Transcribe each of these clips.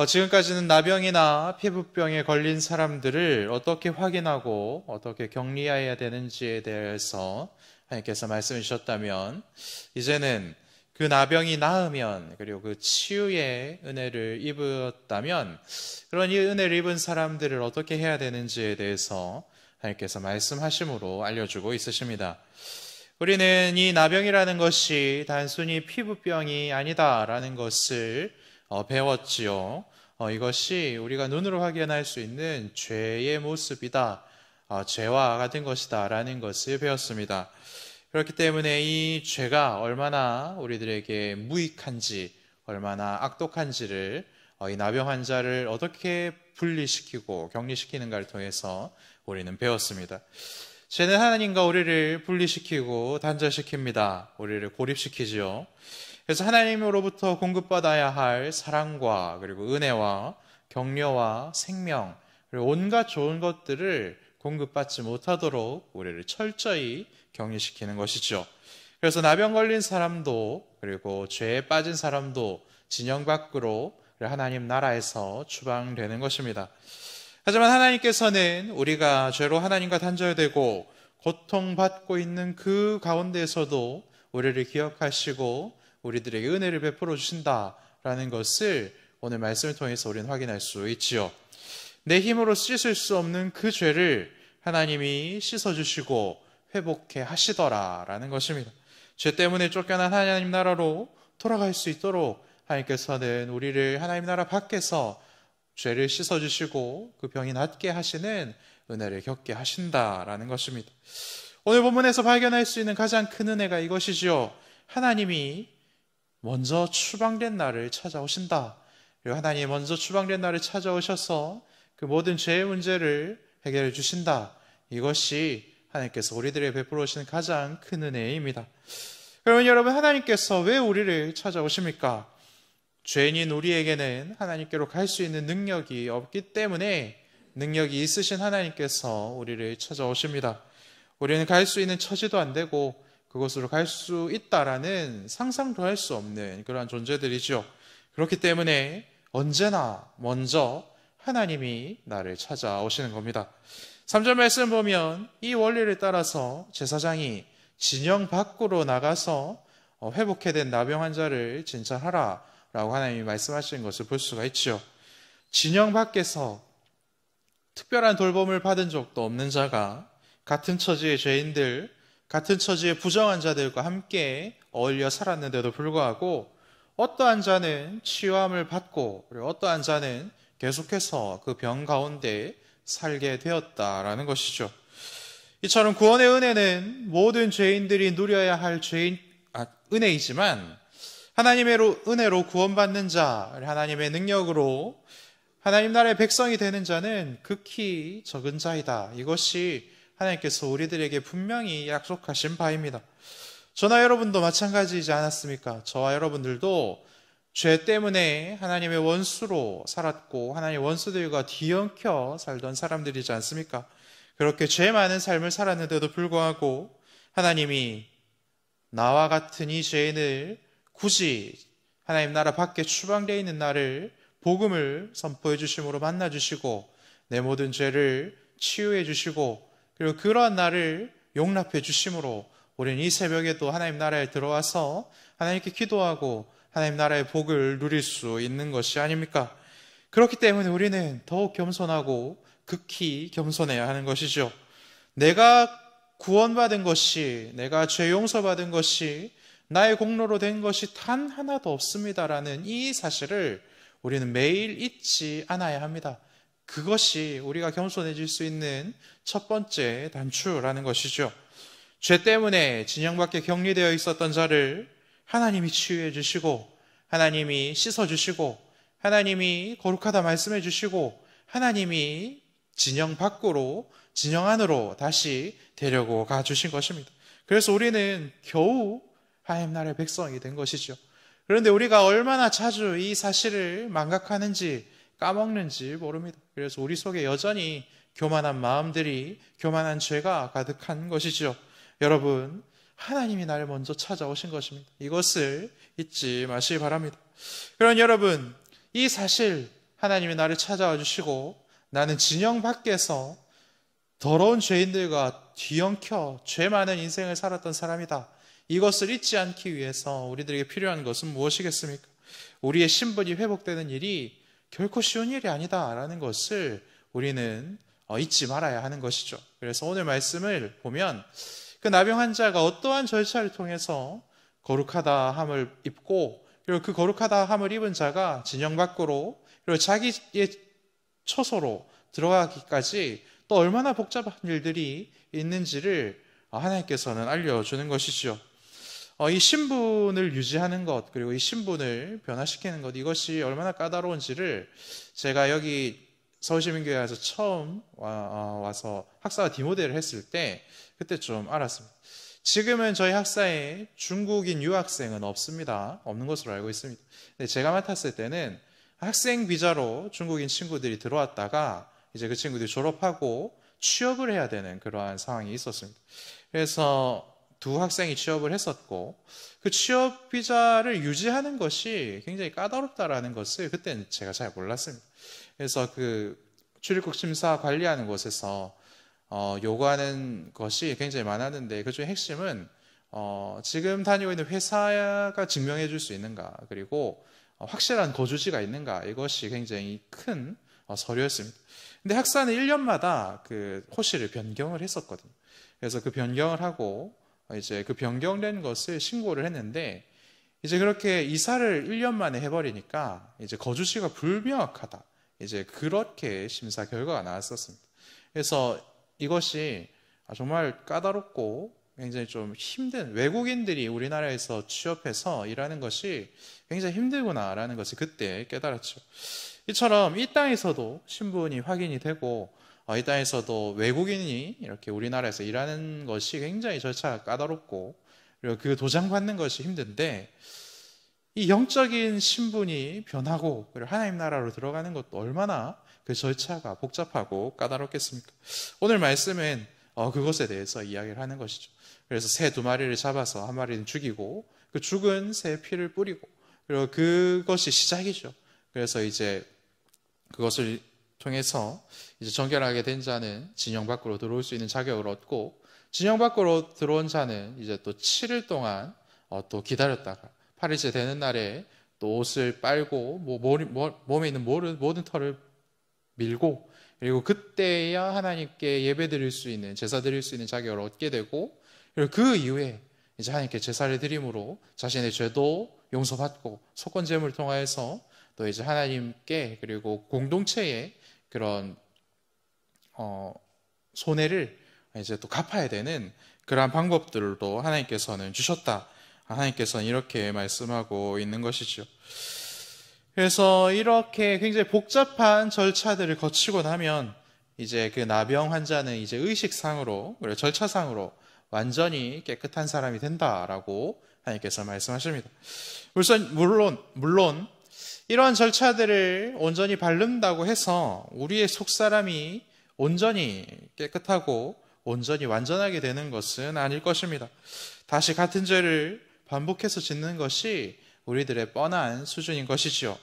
지금까지는 나병이나 피부병에 걸린 사람들을 어떻게 확인하고 어떻게 격리해야 되는지에 대해서 하나님께서 말씀해 주셨다면, 이제는 그 나병이 나으면, 그리고 그 치유의 은혜를 입었다면, 그런 이 은혜를 입은 사람들을 어떻게 해야 되는지에 대해서 하나님께서 말씀하심으로 알려주고 있으십니다. 우리는 이 나병이라는 것이 단순히 피부병이 아니다라는 것을 배웠지요. 이것이 우리가 눈으로 확인할 수 있는 죄의 모습이다, 죄와 같은 것이다 라는 것을 배웠습니다. 그렇기 때문에 이 죄가 얼마나 우리들에게 무익한지, 얼마나 악독한지를 이 나병 환자를 어떻게 분리시키고 격리시키는가를 통해서 우리는 배웠습니다. 죄는 하나님과 우리를 분리시키고 단절시킵니다. 우리를 고립시키지요. 그래서 하나님으로부터 공급받아야 할 사랑과 그리고 은혜와 격려와 생명, 그리고 온갖 좋은 것들을 공급받지 못하도록 우리를 철저히 격리시키는 것이죠. 그래서 나병 걸린 사람도, 그리고 죄에 빠진 사람도 진영 밖으로 하나님 나라에서 추방되는 것입니다. 하지만 하나님께서는 우리가 죄로 하나님과 단절되고 고통받고 있는 그 가운데에서도 우리를 기억하시고 우리들에게 은혜를 베풀어 주신다라는 것을 오늘 말씀을 통해서 우리는 확인할 수 있지요. 내 힘으로 씻을 수 없는 그 죄를 하나님이 씻어주시고 회복해 하시더라라는 것입니다. 죄 때문에 쫓겨난 하나님 나라로 돌아갈 수 있도록 하나님께서는 우리를 하나님 나라 밖에서 죄를 씻어주시고 그 병이 낫게 하시는 은혜를 겪게 하신다라는 것입니다. 오늘 본문에서 발견할 수 있는 가장 큰 은혜가 이것이지요. 하나님이 먼저 추방된 나를 찾아오신다. 그리고 하나님이 먼저 추방된 나를 찾아오셔서 그 모든 죄의 문제를 해결해 주신다. 이것이 하나님께서 우리들에게 베풀어 오시는 가장 큰 은혜입니다. 그러면 여러분, 하나님께서 왜 우리를 찾아오십니까? 죄인인 우리에게는 하나님께로 갈 수 있는 능력이 없기 때문에 능력이 있으신 하나님께서 우리를 찾아오십니다. 우리는 갈 수 있는 처지도 안 되고 그곳으로 갈 수 있다라는 상상도 할 수 없는 그러한 존재들이죠. 그렇기 때문에 언제나 먼저 하나님이 나를 찾아오시는 겁니다. 3절 말씀 보면 이 원리를 따라서 제사장이 진영 밖으로 나가서 회복해된 나병 환자를 진찰하라 라고 하나님이 말씀하시는 것을 볼 수가 있죠. 진영 밖에서 특별한 돌봄을 받은 적도 없는 자가 같은 처지의 죄인들, 같은 처지의 부정한 자들과 함께 어울려 살았는데도 불구하고 어떠한 자는 치유함을 받고 그리고 어떠한 자는 계속해서 그 병 가운데 살게 되었다라는 것이죠. 이처럼 구원의 은혜는 모든 죄인들이 누려야 할 은혜이지만 하나님의 은혜로 구원받는 자, 하나님의 능력으로 하나님 나라의 백성이 되는 자는 극히 적은 자이다. 이것이 하나님께서 우리들에게 분명히 약속하신 바입니다. 저나 여러분도 마찬가지이지 않았습니까? 저와 여러분들도 죄 때문에 하나님의 원수로 살았고 하나님의 원수들과 뒤엉켜 살던 사람들이지 않습니까? 그렇게 죄 많은 삶을 살았는데도 불구하고 하나님이 나와 같은 이 죄인을 굳이 하나님 나라 밖에 추방되어 있는 나를 복음을 선포해 주심으로 만나 주시고 내 모든 죄를 치유해 주시고 그리고 그러한 나를 용납해 주심으로 우리는 이 새벽에도 하나님 나라에 들어와서 하나님께 기도하고 하나님 나라의 복을 누릴 수 있는 것이 아닙니까? 그렇기 때문에 우리는 더욱 겸손하고 극히 겸손해야 하는 것이죠. 내가 구원받은 것이, 내가 죄 용서받은 것이 나의 공로로 된 것이 단 하나도 없습니다라는 이 사실을 우리는 매일 잊지 않아야 합니다. 그것이 우리가 겸손해질 수 있는 첫 번째 단추라는 것이죠. 죄 때문에 진영 밖에 격리되어 있었던 자를 하나님이 치유해 주시고 하나님이 씻어 주시고 하나님이 거룩하다 말씀해 주시고 하나님이 진영 밖으로 진영 안으로 다시 데려고 가 주신 것입니다. 그래서 우리는 겨우 하나님 나라의 백성이 된 것이죠. 그런데 우리가 얼마나 자주 이 사실을 망각하는지 까먹는지 모릅니다. 그래서 우리 속에 여전히 교만한 마음들이, 교만한 죄가 가득한 것이죠. 여러분, 하나님이 나를 먼저 찾아오신 것입니다. 이것을 잊지 마시기 바랍니다. 그럼 여러분, 이 사실 하나님이 나를 찾아와 주시고 나는 진영 밖에서 더러운 죄인들과 뒤엉켜 죄 많은 인생을 살았던 사람이다. 이것을 잊지 않기 위해서 우리들에게 필요한 것은 무엇이겠습니까? 우리의 신분이 회복되는 일이 결코 쉬운 일이 아니다라는 것을 우리는 잊지 말아야 하는 것이죠. 그래서 오늘 말씀을 보면 그 나병 환자가 어떠한 절차를 통해서 거룩하다 함을 입고, 그리고 그 거룩하다 함을 입은 자가 진영 밖으로, 그리고 자기의 처소로 들어가기까지 또 얼마나 복잡한 일들이 있는지를 하나님께서는 알려주는 것이죠. 이 신분을 유지하는 것, 그리고 이 신분을 변화시키는 것, 이것이 얼마나 까다로운지를 제가 여기 서울시민교회 와서 처음 와서 학사와 디모델을 했을 때 그때 좀 알았습니다. 지금은 저희 학사에 중국인 유학생은 없습니다. 없는 것으로 알고 있습니다. 근데 제가 맡았을 때는 학생 비자로 중국인 친구들이 들어왔다가 이제 그 친구들이 졸업하고 취업을 해야 되는 그러한 상황이 있었습니다. 그래서 두 학생이 취업을 했었고, 그 취업 비자를 유지하는 것이 굉장히 까다롭다라는 것을 그때는 제가 잘 몰랐습니다. 그래서 그 출입국 심사 관리하는 곳에서 요구하는 것이 굉장히 많았는데, 그 중에 핵심은 지금 다니고 있는 회사가 증명해 줄 수 있는가, 그리고 확실한 거주지가 있는가, 이것이 굉장히 큰 서류였습니다. 근데 학사는 1년마다 그 호시를 변경을 했었거든요. 그래서 그 변경을 하고 이제 그 변경된 것을 신고를 했는데, 이제 그렇게 이사를 1년 만에 해버리니까 이제 거주지가 불명확하다, 이제 그렇게 심사 결과가 나왔었습니다. 그래서 이것이 정말 까다롭고 굉장히 좀 힘든, 외국인들이 우리나라에서 취업해서 일하는 것이 굉장히 힘들구나라는 것을 그때 깨달았죠. 이처럼 이 땅에서도 신분이 확인이 되고, 이 땅에서도 외국인이 이렇게 우리나라에서 일하는 것이 굉장히 절차가 까다롭고, 그리고 그 도장 받는 것이 힘든데, 이 영적인 신분이 변하고 그리고 하나님 나라로 들어가는 것도 얼마나 그 절차가 복잡하고 까다롭겠습니까? 오늘 말씀은 그것에 대해서 이야기를 하는 것이죠. 그래서 새 2마리를 잡아서 1마리는 죽이고 그 죽은 새의 피를 뿌리고, 그리고 그것이 시작이죠. 그래서 이제 그것을 통해서 이제 정결하게 된 자는 진영 밖으로 들어올 수 있는 자격을 얻고, 진영 밖으로 들어온 자는 이제 또 7일 동안 또 기다렸다가 8일째 되는 날에 또 옷을 빨고 몸에 있는 모든 털을 밀고, 그리고 그때야 하나님께 예배 드릴 수 있는, 제사 드릴 수 있는 자격을 얻게 되고, 그리고 그 이후에 이제 하나님께 제사를 드림으로 자신의 죄도 용서받고 속건 제물을 통하여서 또 이제 하나님께 그리고 공동체의 그런 손해를 이제 또 갚아야 되는 그러한 방법들도 하나님께서는 주셨다. 하나님께서는 이렇게 말씀하고 있는 것이죠. 그래서 이렇게 굉장히 복잡한 절차들을 거치고 나면 이제 그 나병 환자는 이제 의식상으로, 그리고 절차상으로 완전히 깨끗한 사람이 된다라고 하나님께서 말씀하십니다. 물론 이러한 절차들을 온전히 밟는다고 해서 우리의 속사람이 온전히 깨끗하고 온전히 완전하게 되는 것은 아닐 것입니다. 다시 같은 죄를 반복해서 짓는 것이 우리들의 뻔한 수준인 것이지요.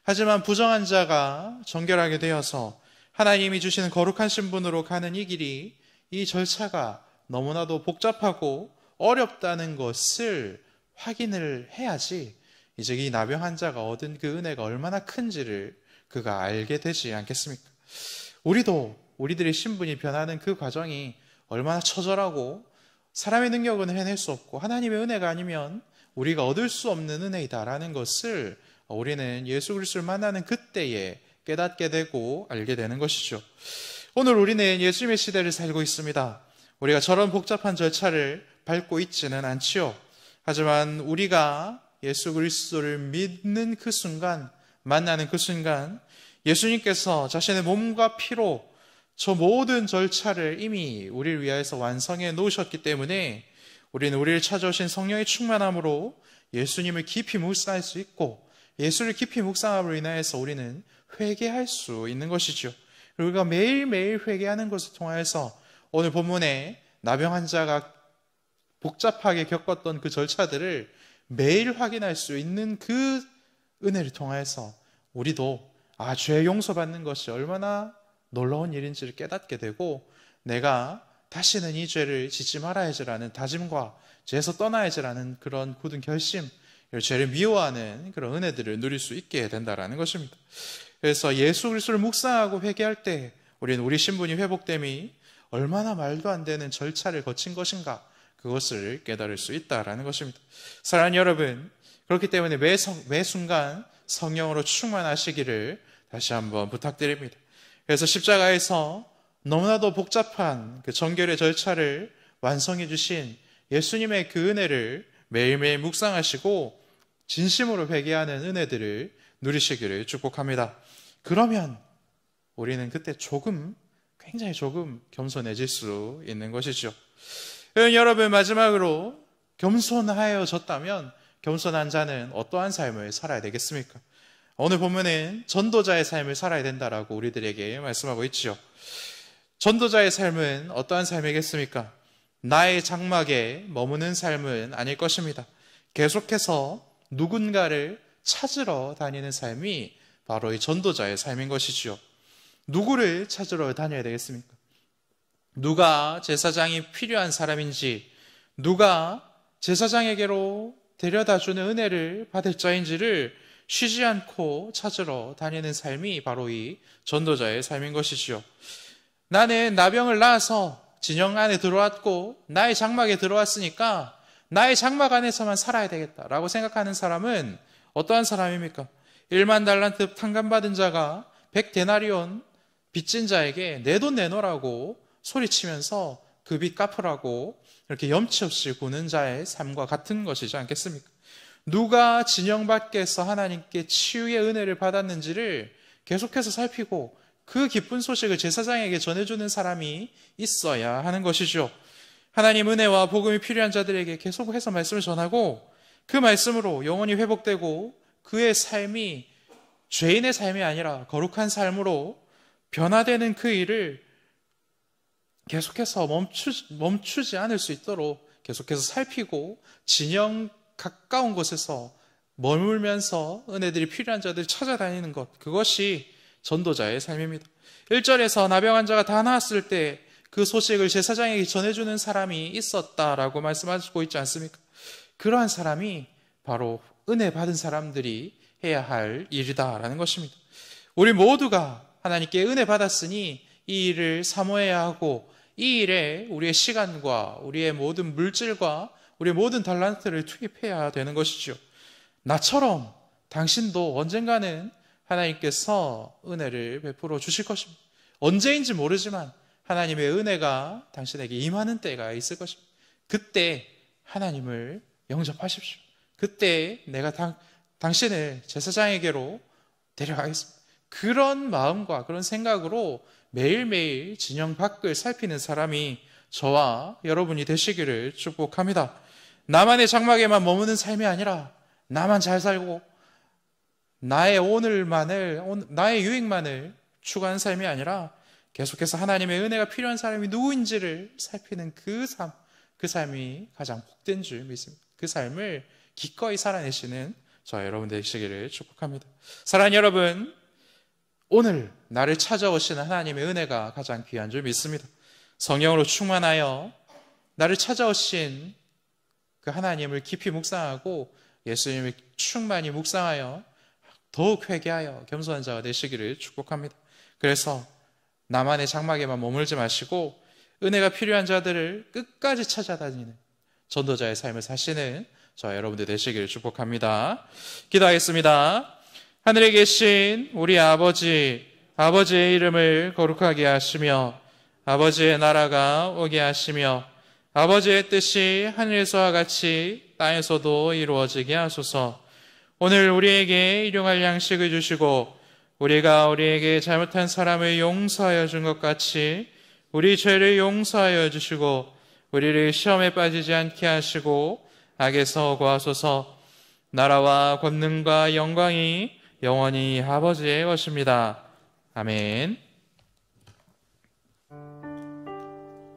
하지만 부정한 자가 정결하게 되어서 하나님이 주시는 거룩한 신분으로 가는 이 길이, 이 절차가 너무나도 복잡하고 어렵다는 것을 확인을 해야지 이제 이 나병 환자가 얻은 그 은혜가 얼마나 큰지를 그가 알게 되지 않겠습니까? 우리들의 신분이 변하는 그 과정이 얼마나 처절하고 사람의 능력은 해낼 수 없고 하나님의 은혜가 아니면 우리가 얻을 수 없는 은혜이다라는 것을 우리는 예수 그리스도를 만나는 그때에 깨닫게 되고 알게 되는 것이죠. 오늘 우리는 예수님의 시대를 살고 있습니다. 우리가 저런 복잡한 절차를 밟고 있지는 않지요. 하지만 우리가 예수 그리스도를 믿는 그 순간, 만나는 그 순간 예수님께서 자신의 몸과 피로 저 모든 절차를 이미 우리를 위하여서 완성해 놓으셨기 때문에 우리는 우리를 찾아오신 성령의 충만함으로 예수님을 깊이 묵상할 수 있고, 예수를 깊이 묵상함으로 인하여서 우리는 회개할 수 있는 것이죠. 그리고 우리가 매일매일 회개하는 것을 통하여서 오늘 본문에 나병 환자가 복잡하게 겪었던 그 절차들을 매일 확인할 수 있는 그 은혜를 통하여서 우리도 죄 용서받는 것이 얼마나 놀라운 일인지를 깨닫게 되고, 내가 다시는 이 죄를 짓지 말아야지라는 다짐과 죄에서 떠나야지라는 그런 굳은 결심, 죄를 미워하는 그런 은혜들을 누릴 수 있게 된다라는 것입니다. 그래서 예수 그리스도를 묵상하고 회개할 때 우리는 우리 신분이 회복됨이 얼마나 말도 안 되는 절차를 거친 것인가, 그것을 깨달을 수 있다라는 것입니다. 사랑하는 여러분, 그렇기 때문에 매 순간 성령으로 충만하시기를 다시 한번 부탁드립니다. 그래서 십자가에서 너무나도 복잡한 그 정결의 절차를 완성해 주신 예수님의 그 은혜를 매일매일 묵상하시고 진심으로 회개하는 은혜들을 누리시기를 축복합니다. 그러면 우리는 그때 굉장히 조금 겸손해질 수 있는 것이죠. 여러분, 마지막으로 겸손하여졌다면 겸손한 자는 어떠한 삶을 살아야 되겠습니까? 오늘 본문은 전도자의 삶을 살아야 된다라고 우리들에게 말씀하고 있죠. 전도자의 삶은 어떠한 삶이겠습니까? 나의 장막에 머무는 삶은 아닐 것입니다. 계속해서 누군가를 찾으러 다니는 삶이 바로 이 전도자의 삶인 것이지요. 누구를 찾으러 다녀야 되겠습니까? 누가 제사장이 필요한 사람인지, 누가 제사장에게로 데려다주는 은혜를 받을 자인지를 쉬지 않고 찾으러 다니는 삶이 바로 이 전도자의 삶인 것이지요. 나는 나병을 낳아서 진영 안에 들어왔고 나의 장막에 들어왔으니까 나의 장막 안에서만 살아야 되겠다라고 생각하는 사람은 어떠한 사람입니까? 1만 달란트 탕감받은 자가 100데나리온 빚진 자에게 내 돈 내놓으라고 소리치면서 그 빚 갚으라고 이렇게 염치 없이 구는 자의 삶과 같은 것이지 않겠습니까? 누가 진영 밖에서 하나님께 치유의 은혜를 받았는지를 계속해서 살피고 그 기쁜 소식을 제사장에게 전해주는 사람이 있어야 하는 것이죠. 하나님 은혜와 복음이 필요한 자들에게 계속해서 말씀을 전하고 그 말씀으로 영혼이 회복되고 그의 삶이 죄인의 삶이 아니라 거룩한 삶으로 변화되는 그 일을 계속해서 멈추지 않을 수 있도록 계속해서 살피고 진영 가까운 곳에서 머물면서 은혜들이 필요한 자들 찾아다니는 것, 그것이 전도자의 삶입니다. 1절에서 나병 환자가 다 나았을 때 그 소식을 제사장에게 전해주는 사람이 있었다라고 말씀하고 있지 않습니까? 그러한 사람이 바로 은혜 받은 사람들이 해야 할 일이다라는 것입니다. 우리 모두가 하나님께 은혜 받았으니 이 일을 사모해야 하고 이 일에 우리의 시간과 우리의 모든 물질과 우리의 모든 달란트를 투입해야 되는 것이죠. 나처럼 당신도 언젠가는 하나님께서 은혜를 베풀어 주실 것입니다. 언제인지 모르지만 하나님의 은혜가 당신에게 임하는 때가 있을 것입니다. 그때 하나님을 영접하십시오. 그때 내가 당신을 제사장에게로 데려가겠습니다. 그런 마음과 그런 생각으로 매일매일 진영 밖을 살피는 사람이 저와 여러분이 되시기를 축복합니다. 나만의 장막에만 머무는 삶이 아니라 나만 잘 살고 나의 나의 유익만을 추구하는 삶이 아니라 계속해서 하나님의 은혜가 필요한 사람이 누구인지를 살피는 그 삶이 가장 복된 줄 믿습니다. 그 삶을 기꺼이 살아내시는 저와 여러분 되시기를 축복합니다. 사랑하는 여러분, 오늘 나를 찾아오시는 하나님의 은혜가 가장 귀한 줄 믿습니다. 성령으로 충만하여 나를 찾아오신 그 하나님을 깊이 묵상하고 예수님을 충만히 묵상하여 더욱 회개하여 겸손한 자가 되시기를 축복합니다. 그래서 나만의 장막에만 머물지 마시고 은혜가 필요한 자들을 끝까지 찾아다니는 전도자의 삶을 사시는 저와 여러분들 되시기를 축복합니다. 기도하겠습니다. 하늘에 계신 우리 아버지의 이름을 거룩하게 하시며 아버지의 나라가 오게 하시며 아버지의 뜻이 하늘에서와 같이 땅에서도 이루어지게 하소서. 오늘 우리에게 일용할 양식을 주시고 우리가 우리에게 잘못한 사람을 용서하여 준 것 같이 우리 죄를 용서하여 주시고 우리를 시험에 빠지지 않게 하시고 악에서 구하소서. 나라와 권능과 영광이 영원히 아버지의 것입니다. 아멘.